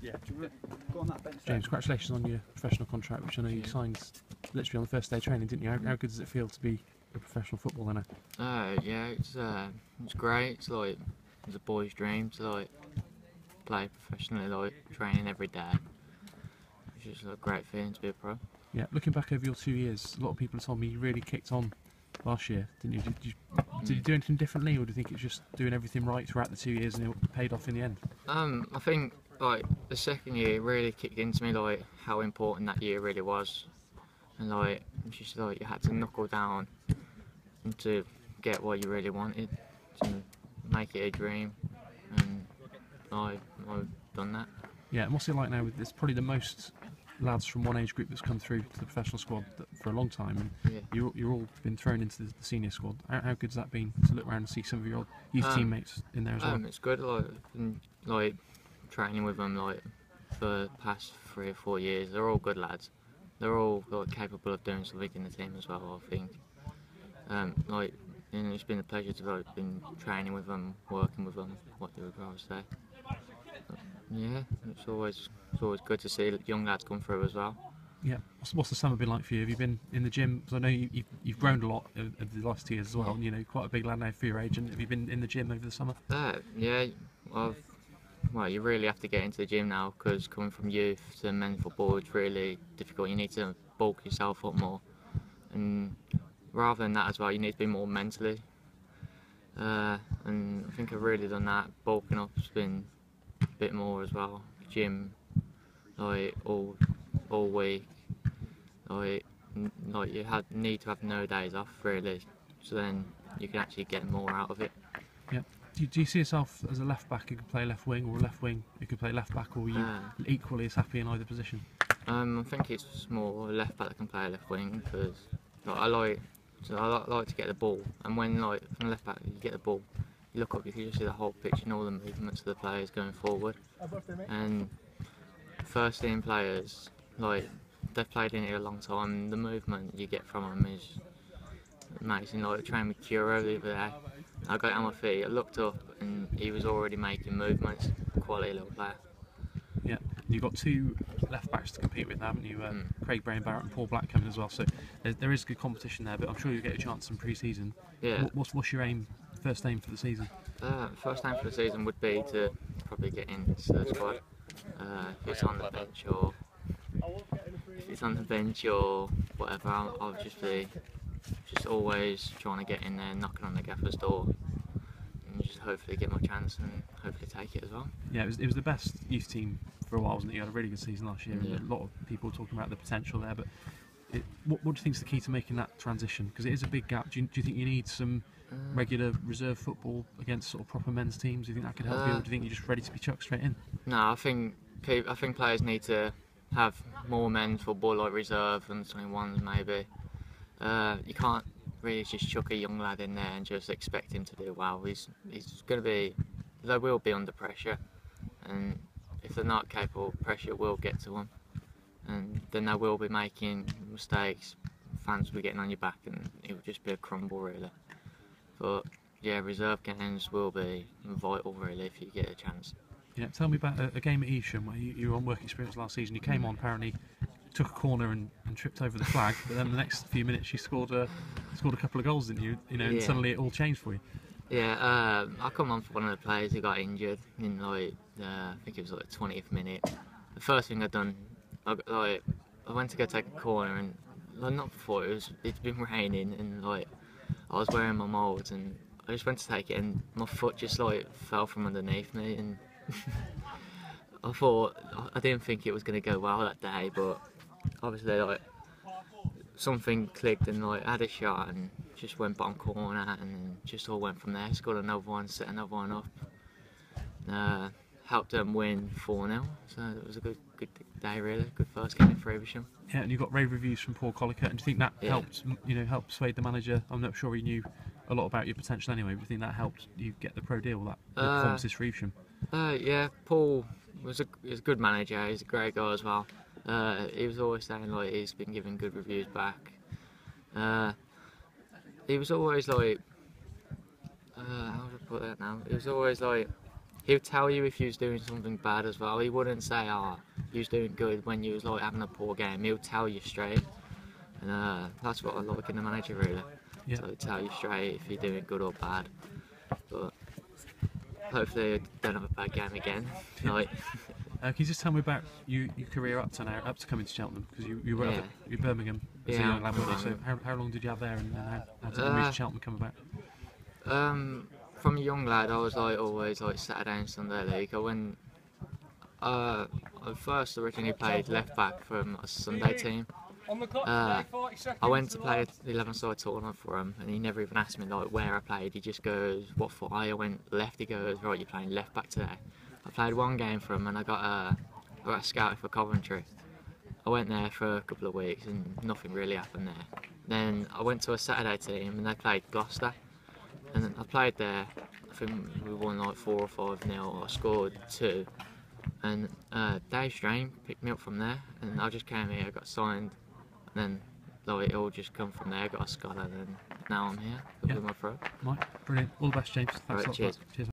Yeah, go on that bench. James, congratulations on your professional contract, which I know you signed literally on the first day of training, didn't you? How good does it feel to be a professional footballer now? Yeah, it's great. It's like it's a boy's dream to like play professionally, like training every day. It's just a great feeling to be a pro. Yeah, looking back over your 2 years, a lot of people have told me you really kicked on last year, didn't you? Did you do anything differently, or do you think it's just doing everything right throughout the 2 years and it paid off in the end? I think like the second year really kicked into me like how important that year really was, and like it's just like you had to knuckle down and to get what you really wanted, to make it a dream, and I've done that. Yeah, and what's it like now? It's probably the most lads from one age group that's come through to the professional squad for a long time, and Yeah. you're all been thrown into the senior squad. How good's that been to look around and see some of your youth teammates in there as well? It's good. Like training with them like for the past 3 or 4 years. They're all good lads. They're all like capable of doing something in the team as well, I think. Like, and it's been a pleasure to like been training with them, working with them. What they would rather say. Yeah, it's always good to see young lads come through as well. Yeah. What's the summer been like for you? Have you been in the gym? Because I know you've grown a lot over the last 2 years as well. And, you know, quite a big lad now for your age. And have you been in the gym over the summer? Yeah, well, you really have to get into the gym now because coming from youth to men's football is really difficult. You need to bulk yourself up more, and rather than that as well, you need to be more mentally. And I think I've really done that. Bulking up's been a bit more as well. Gym, like all week. Like you need to have no days off really, so then you can actually get more out of it. Yeah. Do you see yourself as a left back who could play left wing, or a left wing who could play left back, or are you equally as happy in either position? I think it's more a left back that can play left wing because I like to get the ball, and when like from left back you get the ball, you look up, you can just see the whole pitch and all the movements of the players going forward. And first team players, like they've played in it a long time, the movement you get from them is amazing. Like training with Curo the other day, I got on my feet, I looked up and he was already making movements. Quality little player. Yeah, you've got 2 left backs to compete with, haven't you? Craig Barrett and Paul Black coming as well, so there is good competition there, but I'm sure you'll get a chance in pre-season. Yeah. What's your first aim for the season? First aim for the season would be to probably get into the squad. If it's on the bench or whatever, I'll just be always trying to get in there, knocking on the gaffer's door, and just hopefully get my chance and hopefully take it as well. Yeah, it was the best youth team for a while, wasn't it? You had a really good season last year, Yeah. and a lot of people talking about the potential there. But what do you think is the key to making that transition? Because it is a big gap. Do you think you need some regular reserve football against sort of proper men's teams? Do you think that could help you, or do you think you're just ready to be chucked straight in? No, I think players need to have more men's football, like reserve and 21s maybe. You can't really just chuck a young lad in there and just expect him to do well. They will be under pressure, and if they're not capable, pressure will get to them, and then they will be making mistakes. Fans will be getting on your back, and it will just be a crumble really. But yeah, reserve games will be vital really if you get a chance. Yeah, tell me about a game at Evesham where you were on work experience last season. You came on, apparently took a corner and tripped over the flag, but then the next few minutes you scored a couple of goals, didn't you? And suddenly it all changed for you. Yeah, I come on for one of the players who got injured in like I think it was like the 20th minute. The first thing I'd done, I went to go take a corner, and not before it's been raining, and like I was wearing my moulds, and I just went to take it, and my foot just like fell from underneath me, and I didn't think it was going to go well that day, but obviously like something clicked, and like I had a shot and just went bottom corner, and then just all went from there. Scored another one, set another one up, helped them win 4-0. So it was a good day really, good first game for Evesham. Yeah, and you got rave reviews from Paul Collicutt, and do you think that helped sway the manager? I'm not sure he knew a lot about your potential anyway, but do you think that helped you get the pro deal, that performances for Evesham? Yeah, Paul was a good manager. He's a great guy as well. He was always saying like he's been giving good reviews back. He was always like, how do I put that now? He was always like, he'll tell you if you was doing something bad as well. He wouldn't say, "Oh, you was doing good" when you was like having a poor game. He'll tell you straight, and that's what I like in the manager really. Yeah. So he'll tell you straight if you're doing good or bad. But hopefully, I don't have a bad game again. Like, Can you just tell me about your career up to now, up to coming to Cheltenham? Because you were Yeah. you're Birmingham as a Yeah, young lad, weren't you? So Birmingham. how long did you have there, and how did the move to Cheltenham come about? From a young lad, I was like always like Saturday and Sunday league. I first originally played left back from a Sunday team. I went to play the 11-side tournament for him, and he never even asked me like where I played. He just goes, "What foot?" I went left. He goes, "Right, you're playing left back today." I played one game for him, and I got scouted for Coventry. I went there for a couple of weeks, and nothing really happened there. Then I went to a Saturday team, and they played Gloucester, and then I played there. I think we won like 4 or 5-0. I scored 2. And Dave Strain picked me up from there, and I just came here, got signed, and then like, it all just come from there. Got a scholar, and now I'm here with my pro. Mike, brilliant. All the best, James. Thanks a lot. Cheers. Cheers.